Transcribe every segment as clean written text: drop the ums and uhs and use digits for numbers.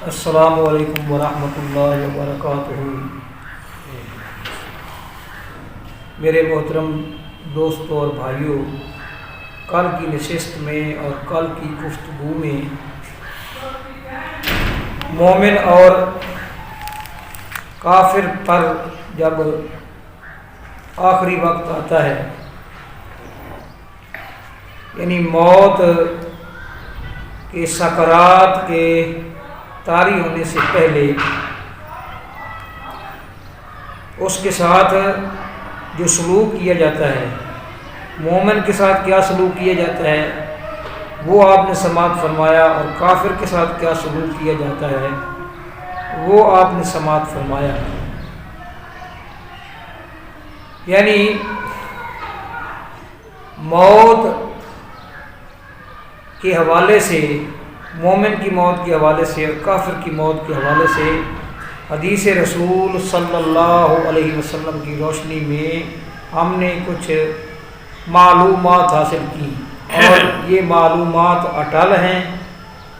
السلام علیکم ورحمۃ اللہ وبرکاتہ۔ میرے محترم دوستوں اور بھائیوں، کل کی نشست میں اور کل کی گفتگو میں مومن اور کافر پر جب آخری وقت آتا ہے، یعنی موت کے سکرات کے طاری ہونے سے پہلے اس کے ساتھ جو سلوک کیا جاتا ہے، مومن کے ساتھ کیا سلوک کیا جاتا ہے وہ آپ نے سماعت فرمایا، اور کافر کے ساتھ کیا سلوک کیا جاتا ہے وہ آپ نے سماعت فرمایا۔ یعنی موت کے حوالے سے، مومن کی موت کے حوالے سے اور کافر کی موت کے حوالے سے حدیث رسول صلی اللہ علیہ وسلم کی روشنی میں ہم نے کچھ معلومات حاصل کی، اور یہ معلومات اٹل ہیں،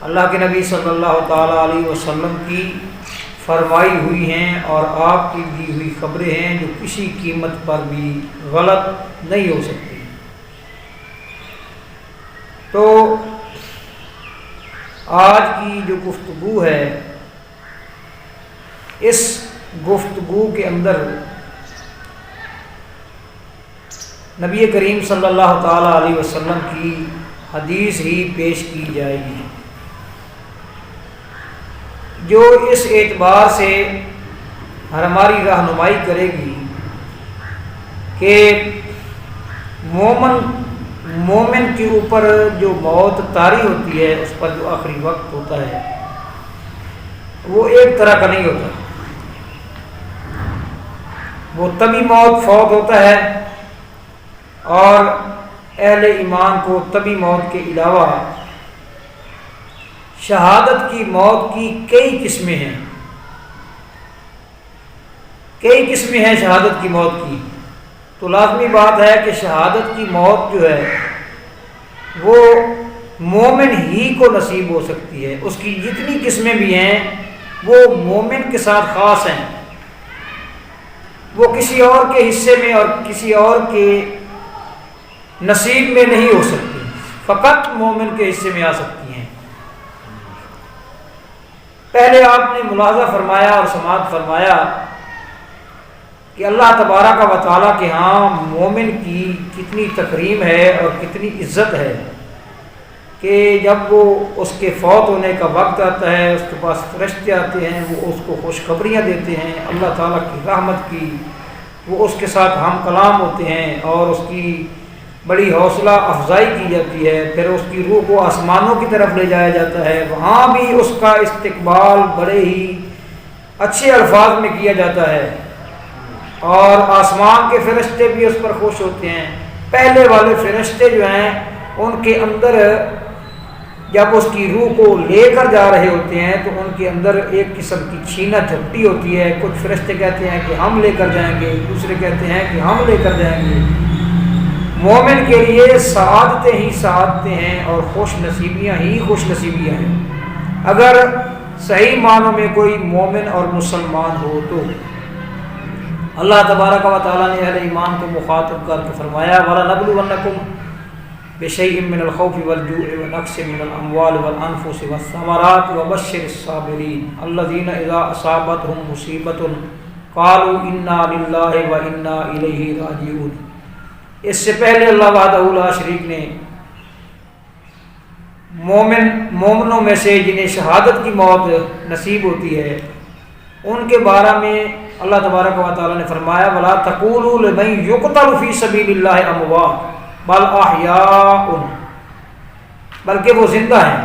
اللہ کے نبی صلی اللہ تعالیٰ علیہ وسلم کی فرمائی ہوئی ہیں اور آپ کی دی ہوئی خبریں ہیں جو کسی قیمت پر بھی غلط نہیں ہو سکتی۔ تو آج کی جو گفتگو ہے، اس گفتگو کے اندر نبی کریم صلی اللہ تعالیٰ علیہ وسلم کی حدیث ہی پیش کی جائے گی، جو اس اعتبار سے ہماری رہنمائی کرے گی کہ مومن کے اوپر جو موت طاری ہوتی ہے، اس پر جو آخری وقت ہوتا ہے وہ ایک طرح کا نہیں ہوتا۔ وہ تبھی موت فوت ہوتا ہے، اور اہل ایمان کو تبھی موت کے علاوہ شہادت کی موت کی کئی قسمیں ہیں، کئی قسمیں ہیں شہادت کی موت کی۔ تو لازمی بات ہے کہ شہادت کی موت جو ہے وہ مومن ہی کو نصیب ہو سکتی ہے، اس کی جتنی قسمیں بھی ہیں وہ مومن کے ساتھ خاص ہیں، وہ کسی اور کے حصے میں اور کسی اور کے نصیب میں نہیں ہو سکتی، فقط مومن کے حصے میں آ سکتی ہیں۔ پہلے آپ نے ملاحظہ فرمایا اور سماعت فرمایا کہ اللہ تبارک و تعالیٰ کے ہاں مومن کی کتنی تکریم ہے اور کتنی عزت ہے کہ جب وہ اس کے فوت ہونے کا وقت آتا ہے، اس کے پاس فرشتے آتے ہیں، وہ اس کو خوشخبریاں دیتے ہیں اللہ تعالیٰ کی رحمت کی، وہ اس کے ساتھ ہم کلام ہوتے ہیں اور اس کی بڑی حوصلہ افزائی کی جاتی ہے، پھر اس کی روح کو آسمانوں کی طرف لے جایا جاتا ہے، وہاں بھی اس کا استقبال بڑے ہی اچھے الفاظ میں کیا جاتا ہے، اور آسمان کے فرشتے بھی اس پر خوش ہوتے ہیں۔ پہلے والے فرشتے جو ہیں ان کے اندر جب اس کی روح کو لے کر جا رہے ہوتے ہیں تو ان کے اندر ایک قسم کی چھینا جھپٹی ہوتی ہے، کچھ فرشتے کہتے ہیں کہ ہم لے کر جائیں گے، دوسرے کہتے ہیں کہ ہم لے کر جائیں گے۔ مومن کے لیے سعادتیں ہی سعادتیں ہیں اور خوش نصیبیاں ہی خوش نصیبیاں ہیں، اگر صحیح معنوں میں کوئی مومن اور مسلمان ہو تو۔ اللہ تبارک و تعالیٰ نے اہل ایمان کو مخاطب کر کے فرمایا وَلَنَبْلُوَنَّكُمْ بِشَيْءٍ مِّنَ الْخَوْفِ وَالْجُوعِ وَنَقْصٍ مِّنَ الْأَمْوَالِ وَالْأَنفُسِ وَالثَّمَرَاتِ وَبَشِّرِ الصَّابِرِينَ الَّذِينَ إِذَا أَصَابَتْهُمْ مُصِيبَةٌ قَالُوا إِنَّا لِلَّهِ وَإِنَّا إِلَيْهِ رَاجِعُونَ۔ اس سے پہلے اللہ وحدہ لا شریک نے مومنوں میں سے جنہیں شہادت کی موت نصیب ہوتی ہے ان کے بارے میں اللہ تبارک و تعالیٰ نے فرمایا وَلَا تَقُولُوا لِمَن يُقْتَلُ فِي سَبِيلِ اللَّهِ أَمْوَاتٌ بَلْ أَحْيَاءٌ، بلکہ وہ زندہ ہیں،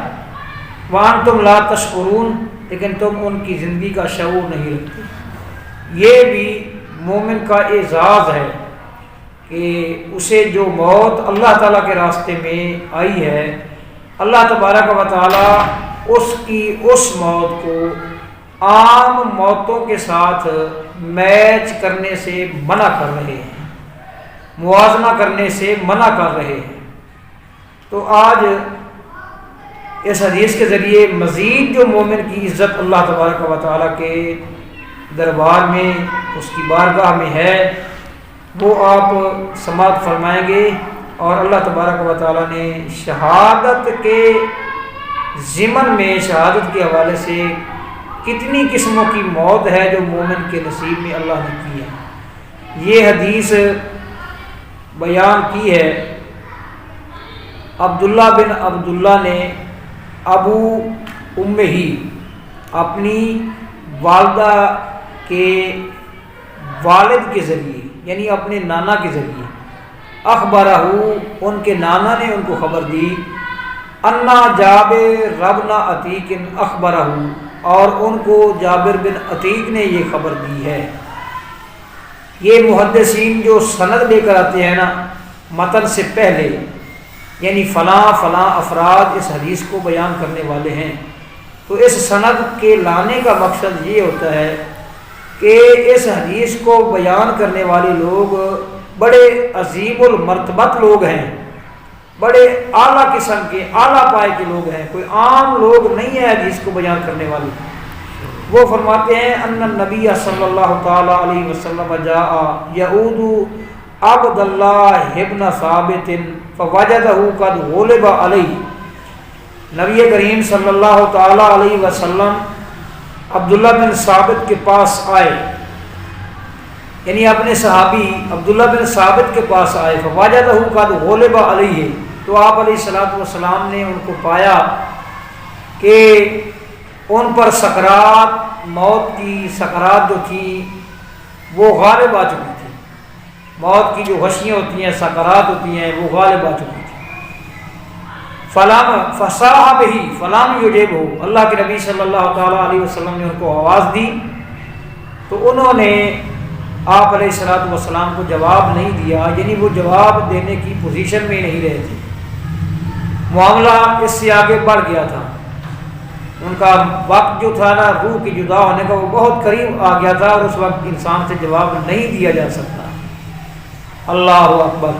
وَأَنْتُمْ لَا تَشْعُرُونَ، لیکن تم ان کی زندگی کا شعور نہیں رکھتے۔ یہ بھی مومن کا اعزاز ہے کہ اسے جو موت اللہ تعالیٰ کے راستے میں آئی ہے، اللہ تبارک و تعالیٰ اس کی اس موت کو عام موتوں کے ساتھ میچ کرنے سے منع کر رہے ہیں، موازنہ کرنے سے منع کر رہے ہیں۔ تو آج اس حدیث کے ذریعے مزید جو مومن کی عزت اللہ تبارک و تعالیٰ کے دربار میں، اس کی بارگاہ میں ہے، وہ آپ سماعت فرمائیں گے۔ اور اللہ تبارک و تعالیٰ نے شہادت کے ضمن میں، شہادت کے حوالے سے کتنی قسموں کی موت ہے جو مومن کے نصیب میں اللہ نے کی ہے۔ یہ حدیث بیان کی ہے عبداللہ بن عبداللہ نے ابو امہ، اپنی والدہ کے والد کے ذریعے، یعنی اپنے نانا کے ذریعے، اخبرہ، ان کے نانا نے ان کو خبر دی، انا جابر بن عتیق اخبرہ، اور ان کو جابر بن عتیق نے یہ خبر دی ہے۔ یہ محدثین جو سند لے کر آتے ہیں نا متن سے پہلے، یعنی فلاں فلاں افراد اس حدیث کو بیان کرنے والے ہیں، تو اس سند کے لانے کا مقصد یہ ہوتا ہے کہ اس حدیث کو بیان کرنے والے لوگ بڑے عظیم المرتبت لوگ ہیں، بڑے اعلیٰ قسم کے، اعلیٰ پائے کے لوگ ہیں، کوئی عام لوگ نہیں ہے حدیث کو بیان کرنے والے۔ وہ فرماتے ہیں ان النبی صلی اللہ تعالی علیہ وسلم جاء یعود عبد اللہ ابن ثابت فوجدہ قد غلب علیہ، نبی کریم صلی اللہ تعالی علیہ وسلم عبداللہ بن ثابت کے پاس آئے، یعنی اپنے صحابی عبداللہ بن ثابت کے پاس آئے، فوجدہ قد غلب علیہ، تو آپ علیہ الصلوۃ والسلام نے ان کو پایا کہ ان پر سکرات، موت کی سکرات جو تھی وہ غالب آ چکی تھی، موت کی جو غشیاں ہوتی ہیں، سکرات ہوتی ہیں، وہ غالب آ چکی تھی۔ فلام فصاح بہ فلام یجبہ، اللہ کے نبی صلی اللہ تعالیٰ علیہ وسلم نے ان کو آواز دی تو انہوں نے آپ علیہ الصلوۃ والسلام کو جواب نہیں دیا، یعنی وہ جواب دینے کی پوزیشن میں نہیں رہے تھے، معاملہ اس سے آگے بڑھ گیا تھا، ان کا وقت جو تھا نا روح کی جدا ہونے کا وہ بہت قریب آ گیا تھا، اور اس وقت انسان سے جواب نہیں دیا جا سکتا۔ اللہ اکبر۔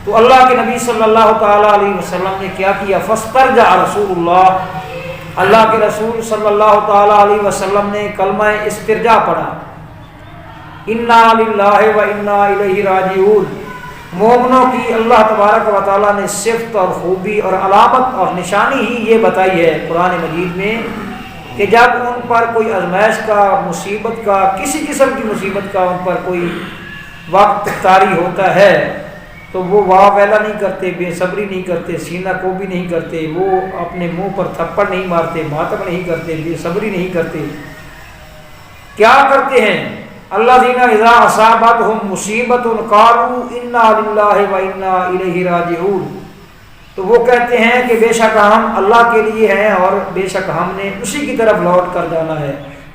تو اللہ کے نبی صلی اللہ تعالیٰ علیہ وسلم نے کیا کیا؟ فاسترجع رسول اللہ، اللہ کے رسول صلی اللہ تعالیٰ علیہ وسلم نے کلمہ استرجاع پڑھا، انا للہ و انا الیہ راجعون۔ مومنوں کی اللہ تبارک و تعالیٰ نے صفت اور خوبی اور علامت اور نشانی ہی یہ بتائی ہے قرآن مجید میں کہ جب ان پر کوئی آزمائش کا، مصیبت کا، کسی قسم کی مصیبت کا ان پر کوئی وقت طاری ہوتا ہے تو وہ واہ ویلا نہیں کرتے، بے صبری نہیں کرتے، سینہ کو بھی نہیں کرتے، وہ اپنے منہ پر تھپڑ نہیں مارتے، ماتم نہیں کرتے، بے صبری نہیں کرتے، کیا کرتے ہیں؟ الذین اذا اصابتہم مصیبت قالوا انا للہ و انا الیہ راجعون، تو وہ کہتے ہیں کہ بے شک ہم اللہ کے لیے ہیں اور بے شک ہم نے اسی کی طرف لوٹ کر جانا ہے۔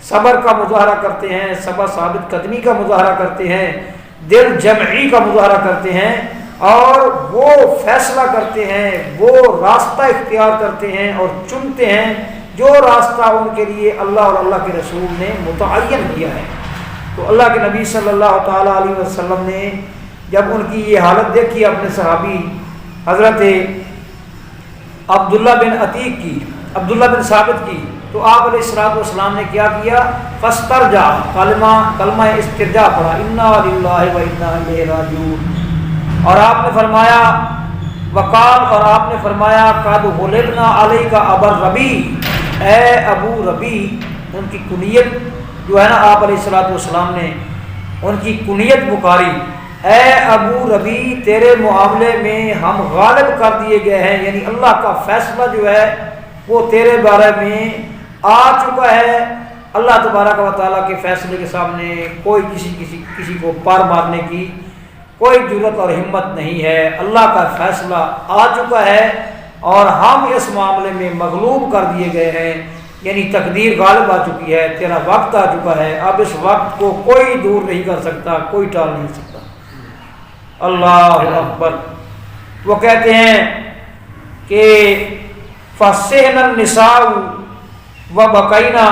صبر کا مظاہرہ کرتے ہیں، صبر ثابت قدمی کا مظاہرہ کرتے ہیں، دل جمعی کا مظاہرہ کرتے ہیں، اور وہ فیصلہ کرتے ہیں، وہ راستہ اختیار کرتے ہیں اور چنتے ہیں جو راستہ ان کے لیے اللہ اور اللہ کے رسول نے متعین کیا ہے۔ تو اللہ کے نبی صلی اللہ تعالیٰ علیہ وسلم نے جب ان کی یہ حالت دیکھی اپنے صحابی حضرت عبداللہ بن عتیق کی، عبداللہ بن ثابت کی، تو آپ علیہ الصلوۃ والسلام نے کیا کیا؟ فاسترجع، کلمہ استرجاع پڑھا، انا للہ و انا الیہ راجعون، اور آپ نے فرمایا وقال، اور آپ نے فرمایا قد غلبنا علیک ابا ربیع، اے ابو ربیع، ان کی کنیت جو ہے نا آپ علیہ الصلوۃ والسلام نے ان کی کنیت پکاری، اے ابو ربیع تیرے معاملے میں ہم غالب کر دیے گئے ہیں، یعنی اللہ کا فیصلہ جو ہے وہ تیرے بارے میں آ چکا ہے۔ اللہ تبارک و تعالیٰ کے فیصلے کے سامنے کوئی کسی کو پار مارنے کی کوئی جرت اور ہمت نہیں ہے، اللہ کا فیصلہ آ چکا ہے اور ہم اس معاملے میں مغلوب کر دیے گئے ہیں، یعنی تقدیر غالب آ چکی ہے، تیرا وقت آ چکا ہے، اب اس وقت کو کوئی دور نہیں کر سکتا، کوئی ٹال نہیں سکتا۔ اللہ اکبر۔ وہ کہتے ہیں کہ فَسِحْنَ النِّسَاءُ وَبَكَيْنَا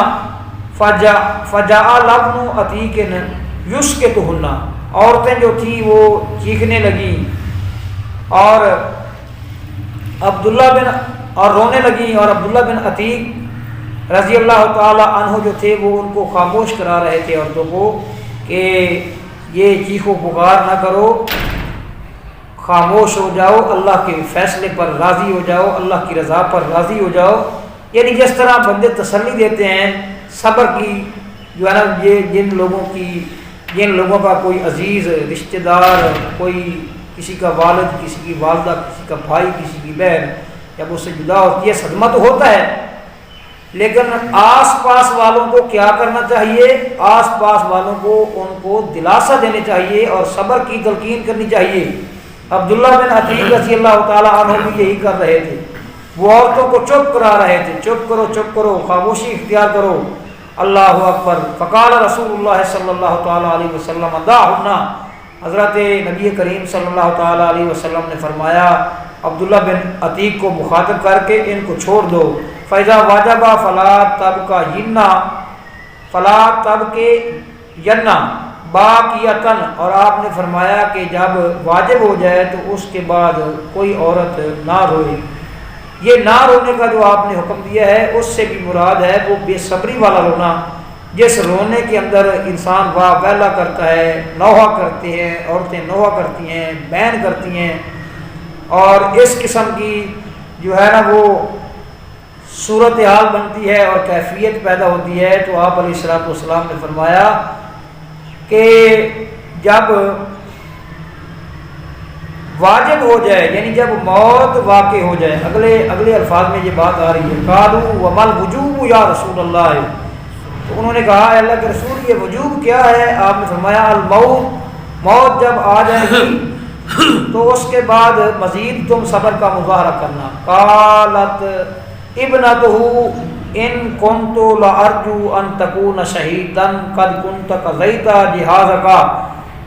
فَجَاءَ لَبْنُ عَتِيقٍ يُسْكِتُهُنَّ، عورتیں جو تھیں وہ چیخنے لگیں، اور عبداللہ بن اور رونے لگیں، اور عبداللہ بن عتیق رضی اللہ تعالی عنہ جو تھے وہ ان کو خاموش کرا رہے تھے عورتوں کو کہ یہ چیخ و پکار نہ کرو، خاموش ہو جاؤ، اللہ کے فیصلے پر راضی ہو جاؤ، اللہ کی رضا پر راضی ہو جاؤ۔ یعنی جس طرح بندے تسلی دیتے ہیں صبر کی، جو ہے نا، یہ جن لوگوں کا کوئی عزیز رشتہ دار، کوئی کسی کا والد، کسی کی والدہ، کسی کا بھائی، کسی کی بہن جب اس سے جدا ہوتی ہے صدمہ تو ہوتا ہے، لیکن آس پاس والوں کو کیا کرنا چاہیے؟ آس پاس والوں کو ان کو دلاسا دینے چاہیے اور صبر کی تلقین کرنی چاہیے۔ عبداللہ بن عتیق رضی اللہ تعالی عنہ بھی یہی کر رہے تھے، وہ عورتوں کو چپ کرا رہے تھے، چپ کرو، چپ کرو، خاموشی اختیار کرو۔ اللہ اکبر۔ فقال رسول اللہ صلی اللہ تعالی علیہ وسلم دعہن، حضرت نبی کریم صلی اللہ تعالی علیہ وسلم نے فرمایا عبداللہ بن عتیق کو مخاطب کر کے ان کو چھوڑ دو۔ فَإِذَا وَجَبَ فَلَا تَبْكَيِنَّ، فَلَا تَبْكِيَنَّ باقیتاً، اور آپ نے فرمایا کہ جب واجب ہو جائے تو اس کے بعد کوئی عورت نہ روئے۔ یہ نہ رونے کا جو آپ نے حکم دیا ہے اس سے بھی مراد ہے وہ بے صبری والا رونا، جس رونے کے اندر انسان واہ ویلا کرتا ہے، نوحہ کرتے ہیں، عورتیں نوحہ کرتی ہیں، بین کرتی ہیں، اور اس قسم کی جو ہے نا وہ صورتحال بنتی ہے اور کیفیت پیدا ہوتی ہے۔ تو آپ علیہ الصلوۃ والسلام نے فرمایا کہ جب واجب ہو جائے، یعنی جب موت واقع ہو جائے، اگلے الفاظ میں یہ بات آ رہی ہے، قالوا وما الوجوب یا رسول اللہ، تو انہوں نے کہا اے اللہ کے رسول یہ وجوب کیا ہے؟ آپ نے فرمایا الموت، موت جب آ جائے گی تو اس کے بعد مزید تم صبر کا مظاہرہ کرنا۔ قالت ابنتہ ان کنت لارجو ان تکون شہیدا قد کنت قضیت جہازک،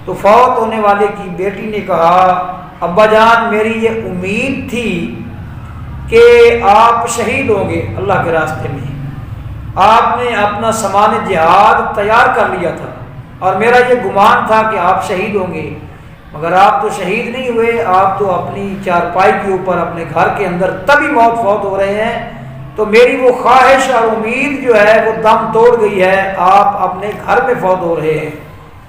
تو فوت ہونے والے کی بیٹی نے کہا ابا جان میری یہ امید تھی کہ آپ شہید ہوں گے اللہ کے راستے میں، آپ نے اپنا سامان جہاد تیار کر لیا تھا اور میرا یہ گمان تھا کہ آپ شہید ہوں گے، مگر آپ تو شہید نہیں ہوئے، آپ تو اپنی چارپائی کے اوپر اپنے گھر کے اندر تبھی موت فوت ہو رہے ہیں۔ تو میری وہ خواہش اور امید جو ہے وہ دم توڑ گئی ہے، آپ اپنے گھر میں فوت ہو رہے ہیں۔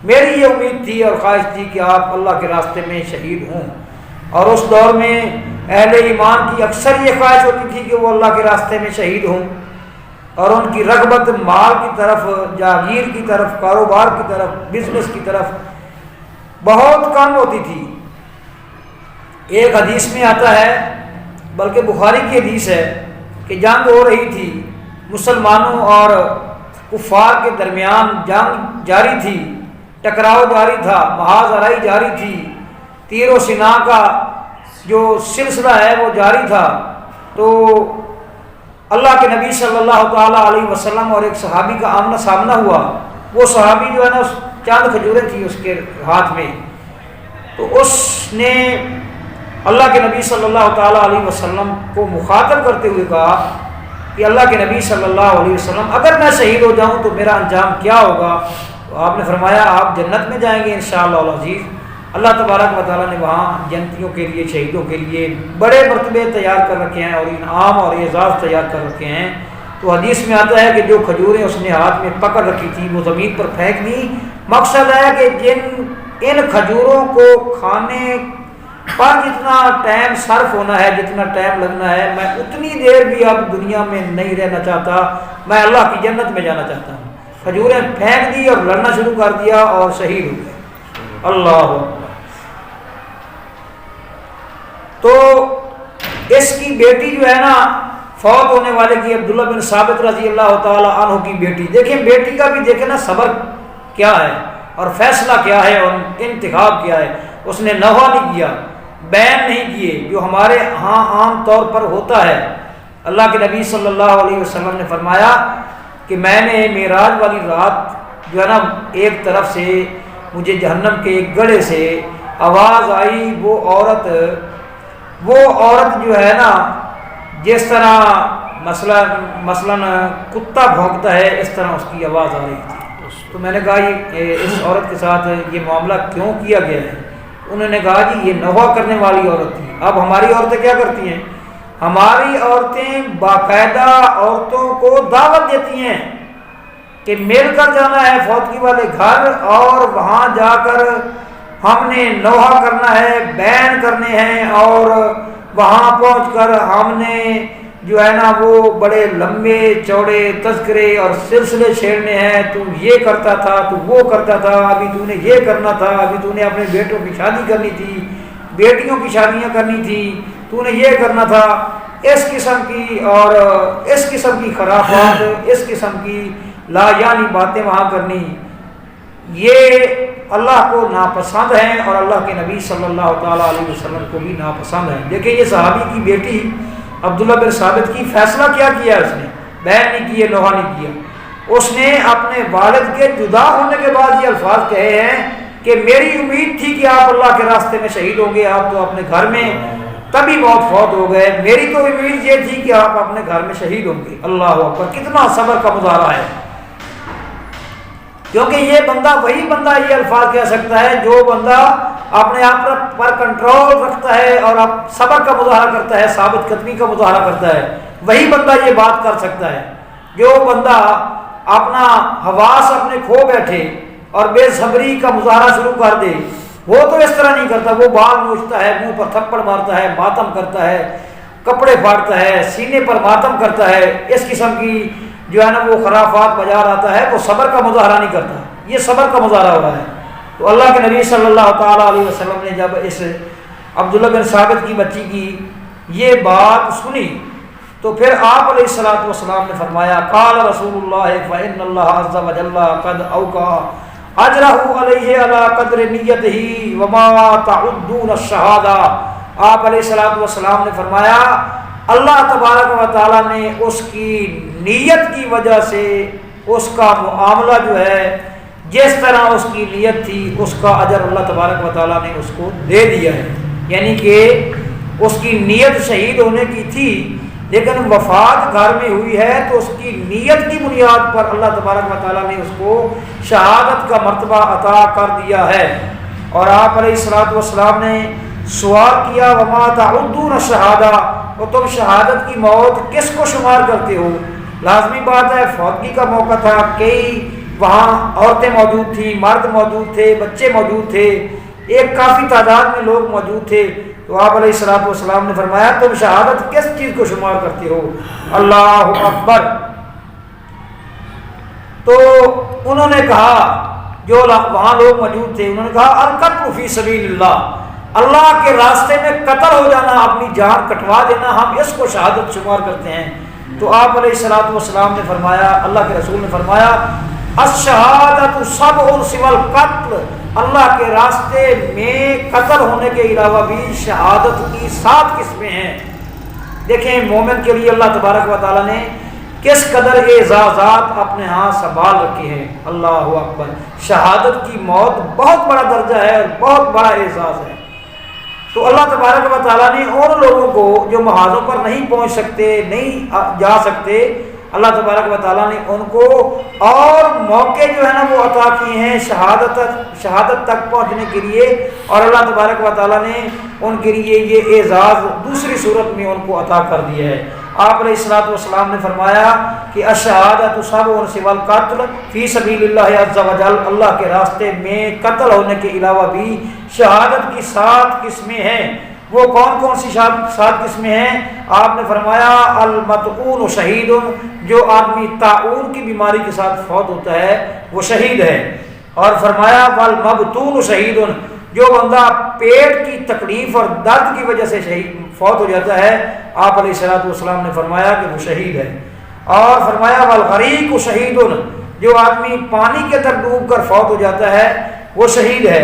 میری یہ امید تھی اور خواہش تھی کہ آپ اللہ کے راستے میں شہید ہوں، اور اس دور میں اہل ایمان کی اکثر یہ خواہش ہوتی تھی کہ وہ اللہ کے راستے میں شہید ہوں، اور ان کی رغبت مال کی طرف، جاگیر کی طرف، کاروبار کی طرف، بزنس کی طرف بہت کم ہوتی تھی۔ ایک حدیث میں آتا ہے، بلکہ بخاری کی حدیث ہے، کہ جنگ ہو رہی تھی، مسلمانوں اور کفار کے درمیان جنگ جاری تھی، ٹکراؤ جاری تھا، محاذ آرائی جاری تھی، تیر و سنا کا جو سلسلہ ہے وہ جاری تھا۔ تو اللہ کے نبی صلی اللہ تعالیٰ علیہ وسلم اور ایک صحابی کا آمنا سامنا ہوا۔ وہ صحابی جو ہے نا چاند کھجوریں تھی اس کے ہاتھ میں، تو اس نے اللہ کے نبی صلی اللہ تعالیٰ علیہ وسلم کو مخاطب کرتے ہوئے کہا کہ اللہ کے نبی صلی اللہ علیہ وسلم اگر میں شہید ہو جاؤں تو میرا انجام کیا ہوگا؟ تو آپ نے فرمایا آپ جنت میں جائیں گے انشاءاللہ العزیز۔ اللہ تبارک و تعالیٰ نے وہاں جنتیوں کے لیے، شہیدوں کے لیے بڑے مرتبے تیار کر رکھے ہیں اور انعام اور اعزاز تیار کر رکھے ہیں۔ تو حدیث میں آتا ہے کہ جو کھجوریں اس نے ہاتھ میں پکڑ رکھی تھی وہ زمین پر پھینک دی۔ مقصد ہے کہ ان کھجوروں کو کھانے پر جتنا ٹائم صرف ہونا ہے، جتنا ٹائم لگنا ہے، میں اتنی دیر بھی اب دنیا میں نہیں رہنا چاہتا، میں اللہ کی جنت میں جانا چاہتا ہوں۔ کھجوریں پھینک دی اور لڑنا شروع کر دیا اور شہید ہو گئے۔ اللہ اکبر۔ تو اس کی بیٹی جو ہے نا فوت ہونے والے کی، عبداللہ بن ثابت رضی اللہ تعالی عنہ کی بیٹی، دیکھیں بیٹی کا بھی دیکھیں نا صبر کیا ہے اور فیصلہ کیا ہے اور انتخاب کیا ہے۔ اس نے نوحہ نہیں کیا، بین نہیں کیے، جو ہمارے ہاں عام طور پر ہوتا ہے۔ اللہ کے نبی صلی اللہ علیہ وسلم نے فرمایا کہ میں نے معراج والی رات جو ہے نا ایک طرف سے مجھے جہنم کے ایک گڑھے سے آواز آئی، وہ عورت جو ہے نا جس طرح مثلاً کتا بھونکتا ہے اس طرح اس کی آواز آ رہی تھی۔ تو میں نے کہا یہ اس عورت کے ساتھ یہ معاملہ کیوں کیا گیا ہے؟ انہوں نے کہا جی یہ نوحہ کرنے والی عورت تھی۔ اب ہماری عورتیں کیا کرتی ہیں؟ ہماری عورتیں باقاعدہ عورتوں کو دعوت دیتی ہیں کہ مل کر جانا ہے فوتگی والے گھر، اور وہاں جا کر ہم نے نوحہ کرنا ہے، بین کرنے ہیں، اور وہاں پہنچ کر ہم نے جو ہے نا وہ بڑے لمبے چوڑے تذکرے اور سلسلے چھیڑنے ہیں، تو یہ کرتا تھا، تو وہ کرتا تھا، ابھی تو نے یہ کرنا تھا، ابھی تو نے اپنے بیٹوں کی شادی کرنی تھی، بیٹیوں کی شادیاں کرنی تھی، تو نے یہ کرنا تھا، اس قسم کی اور اس قسم کی خرافات، اس قسم کی لا یعنی باتیں وہاں کرنی، یہ اللہ کو ناپسند ہیں اور اللہ کے نبی صلی اللہ تعالیٰ علیہ وسلم کو بھی ناپسند ہیں۔ دیکھیں یہ صحابی کی بیٹی عبداللہ بن ثابت کی فیصلہ کیا کیا اس نے، بیان نہیں کیے، نوحہ نہیں کیا، اس نے اپنے والد کے جدا ہونے کے بعد یہ الفاظ کہے ہیں کہ میری امید تھی کہ آپ اللہ کے راستے میں شہید ہوں گے، آپ تو اپنے گھر میں تبھی موت فوت ہو گئے، میری تو امید یہ تھی کہ آپ اپنے گھر میں شہید ہوں گے۔ اللہ اکبر، کتنا صبر کا مظاہرہ ہے، کیونکہ یہ بندہ وہی بندہ یہ الفاظ کہہ سکتا ہے جو بندہ اپنے آپ پر کنٹرول رکھتا ہے اور صبر کا مظاہرہ کرتا ہے، ثابت قدمی کا مظاہرہ کرتا ہے، وہی بندہ یہ بات کر سکتا ہے۔ جو بندہ اپنا حواس اپنے کھو بیٹھے اور بے صبری کا مظاہرہ شروع کر دے، وہ تو اس طرح نہیں کرتا، وہ بال نوچتا ہے، منہ پر تھپڑ مارتا ہے، ماتم کرتا ہے، کپڑے پھاڑتا ہے، سینے پر ماتم کرتا ہے، اس قسم کی جو ہے نا وہ خرافات بجا رہتا ہے، وہ صبر کا مظاہرہ نہیں کرتا، یہ صبر کا مظاہرہ ہو رہا ہے۔ تو اللہ کے نبی صلی اللہ تعالیٰ علیہ وسلم نے جب اس عبداللہ بن ثابت کی بچی کی یہ بات سنی تو پھر آپ علیہ الصلوۃ والسلام نے فرمایا قال رسول اللہ فإن اللہ عز وجل قد اوقع اجرہ علیہ علی قدر نیتہ وما تعدون الشہادہ۔ آپ علیہ الصلوۃ والسلام نے فرمایا اللہ تبارک و تعالیٰ نے اس کی نیت کی وجہ سے اس کا معاملہ جو ہے جس طرح اس کی نیت تھی اس کا اجر اللہ تبارک و تعالیٰ نے اس کو دے دیا ہے، یعنی کہ اس کی نیت شہید ہونے کی تھی لیکن وفات گھر میں ہوئی ہے تو اس کی نیت کی بنیاد پر اللہ تبارک و تعالیٰ نے اس کو شہادت کا مرتبہ عطا کر دیا ہے۔ اور آپ علیہ الصلوۃ والسلام نے سوال کیا وما تعدون الشہادہ، اور تم شہادت کی موت کس کو شمار کرتے ہو؟ لازمی بات ہے فوتگی کا موقع تھا، کئی وہاں عورتیں موجود تھیں، مرد موجود تھے، بچے موجود تھے، ایک کافی تعداد میں لوگ موجود تھے، تو آپ علیہ الصلوۃ والسلام نے فرمایا تم شہادت کس چیز کو شمار کرتے ہو؟ اللہ اکبر۔ تو انہوں نے کہا، جو وہاں لوگ موجود تھے انہوں نے کہا القتل فی سبیل اللہ، اللہ کے راستے میں قتل ہو جانا، اپنی جان کٹوا دینا، ہم اس کو شہادت شمار کرتے ہیں۔ تو آپ علیہ الصلوۃ والسلام نے فرمایا، اللہ کے رسول نے فرمایا الشہادۃ سبع سوى القتل، اللہ کے راستے میں قتل ہونے کے علاوہ بھی شہادت کی 7 قسمیں ہیں۔ دیکھیں مومن کے لیے اللہ تبارک و تعالیٰ نے کس قدر اعزازات اپنے ہاں سنبھال رکھے ہیں، اللہ اکبر۔ شہادت کی موت بہت بڑا درجہ ہے اور بہت بڑا اعزاز ہے۔ تو اللہ تبارک و تعالیٰ نے ان لوگوں کو جو محاذوں پر نہیں پہنچ سکتے، نہیں جا سکتے، اللہ تبارک و تعالیٰ نے ان کو اور موقع جو ہے نا وہ عطا کیے ہیں شہادت تک پہنچنے کے لیے، اور اللہ تبارک و تعالیٰ نے ان کے لیے یہ اعزاز دوسری صورت میں ان کو عطا کر دیا ہے۔ آپ علیہ الصلوۃ والسلام نے فرمایا کہ الشہادۃ سبع سوى القتل فی سبیل اللہ عز وجل، اللہ کے راستے میں قتل ہونے کے علاوہ بھی شہادت کی 7 قسمیں ہیں۔ وہ کون کون سی 7 قسمیں ہیں؟ آپ نے فرمایا المطعون شہید، جو آدمی طاعون کی بیماری کے ساتھ فوت ہوتا ہے وہ شہید ہے۔ اور فرمایا والمبتون شہید، جو بندہ پیٹ کی تکلیف اور درد کی وجہ سے فوت ہو جاتا ہے، آپ علیہ الصلوۃ والسلام نے فرمایا کہ وہ شہید ہے۔ اور فرمایا والغریق شہید، جو آدمی پانی کے اندر ڈوب کر فوت ہو جاتا ہے وہ شہید ہے۔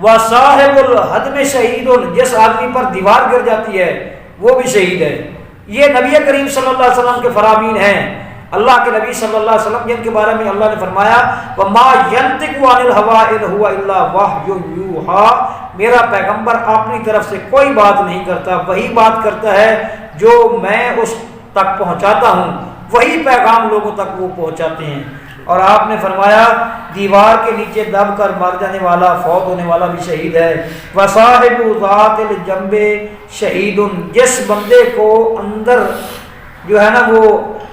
وصاحب الحدم شہید، جس آدمی پر دیوار گر جاتی ہے وہ بھی شہید ہے۔ یہ نبی کریم صلی اللہ علیہ وسلم کے فرامین ہیں، اللہ کے نبی صلی اللہ علیہ وسلم جن کے بارے میں اللہ نے فرمایا وما ينطق عن الهوى ان هو الا وحی یوحى، میرا پیغمبر اپنی طرف سے کوئی بات نہیں کرتا، وہی بات کرتا ہے جو میں اس تک پہنچاتا ہوں، وہی پیغام لوگوں تک وہ پہنچاتے ہیں۔ اور آپ نے فرمایا دیوار کے نیچے دب کر مر جانے والا، فوت ہونے والا بھی شہید ہے۔ وصاحب ذات الجنب شہید، جس بندے کو اندر جو ہے نا وہ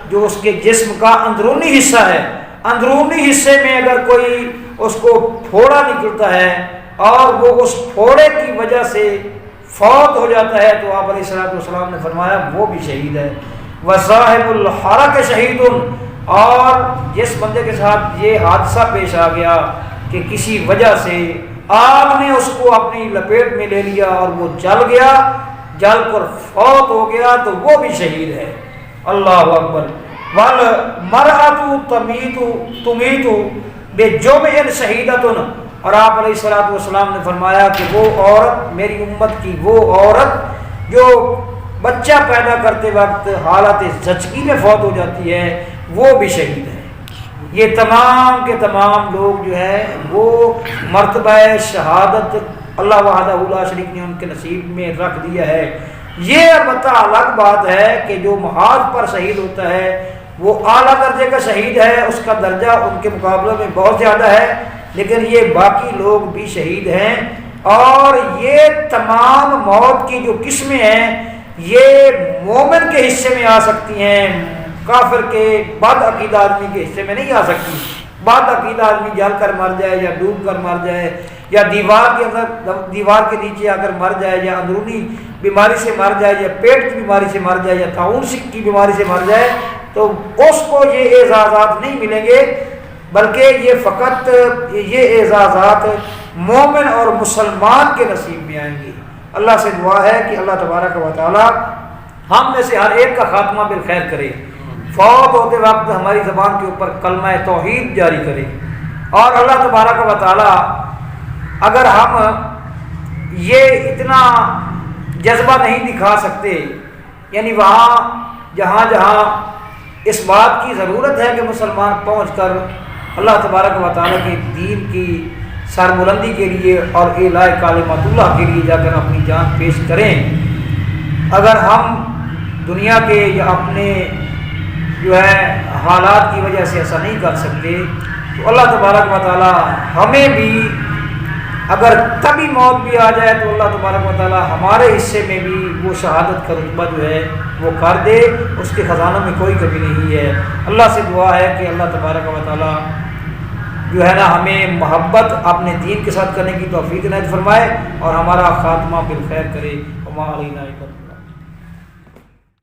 جو اس کے جسم کا اندرونی حصہ ہے، اندرونی حصے میں اگر کوئی اس کو پھوڑا نکلتا ہے اور وہ اس پھوڑے کی وجہ سے فوت ہو جاتا ہے تو آپ علیہ الصلوۃ والسلام نے فرمایا وہ بھی شہید ہے۔ وصاحب الحرق شہید، اور جس بندے کے ساتھ یہ حادثہ پیش آ گیا کہ کسی وجہ سے آگ نے اس کو اپنی لپیٹ میں لے لیا اور وہ جل گیا، جل کر فوت ہو گیا تو وہ بھی شہید ہے۔ اللہ اکبر۔ والمرأۃ تمیت بجمع شہیدۃ، اور آپ علیہ الصلوۃ والسلام نے فرمایا کہ وہ عورت، میری امت کی وہ عورت جو بچہ پیدا کرتے وقت حالت زچگی میں فوت ہو جاتی ہے وہ بھی شہید ہے۔ یہ تمام کے تمام لوگ جو ہے وہ مرتبہ شہادت اللہ وحدہ لا شریک نے ان کے نصیب میں رکھ دیا ہے۔ یہ البتہ الگ بات ہے کہ جو محاذ پر شہید ہوتا ہے وہ اعلیٰ درجے کا شہید ہے، اس کا درجہ ان کے مقابلے میں بہت زیادہ ہے، لیکن یہ باقی لوگ بھی شہید ہیں۔ اور یہ تمام موت کی جو قسمیں ہیں یہ مومن کے حصے میں آ سکتی ہیں، کافر کے بد عقیدہ آدمی کے حصے میں نہیں آ سکتی۔ بد عقیدہ آدمی جل کر مر جائے یا ڈوب کر مر جائے یا دیوار کے اندر، دیوار کے نیچے آ کر مر جائے یا اندرونی بیماری سے مر جائے یا پیٹ کی بیماری سے مر جائے یا طاعون کی بیماری سے مر جائے تو اس کو یہ اعزازات نہیں ملیں گے، بلکہ یہ فقط یہ اعزازات مومن اور مسلمان کے نصیب میں آئیں گی۔ اللہ سے دعا ہے کہ اللہ تبارک و تعالی ہم میں سے ہر ایک کا خاتمہ بالخیر کرے، فوت ہوتے وقت ہماری زبان کے اوپر کلمہ توحید جاری کرے، اور اللہ تبارک و تعالی اگر ہم یہ اتنا جذبہ نہیں دکھا سکتے، یعنی وہاں جہاں جہاں اس بات کی ضرورت ہے کہ مسلمان پہنچ کر اللہ تبارک و تعالیٰ کے دین کی سربلندی کے لیے اور اعلاء کلمۃ اللہ کے لیے جا کر اپنی جان پیش کریں، اگر ہم دنیا کے یا اپنے جو ہے حالات کی وجہ سے ایسا نہیں کر سکتے تو اللہ تبارک و تعالیٰ ہمیں بھی اگر کبھی موت بھی آ جائے تو اللہ تبارک و تعالیٰ ہمارے حصے میں بھی وہ شہادت کا رتبہ جو ہے وہ کر دے، اس کے خزانوں میں کوئی کمی نہیں ہے۔ اللہ سے دعا ہے کہ اللہ تبارک و تعالیٰ جو ہے نا ہمیں محبت اپنے دین کے ساتھ کرنے کی توفیق عنایت فرمائے اور ہمارا خاتمہ بالخیر کرے۔ وما علینا الا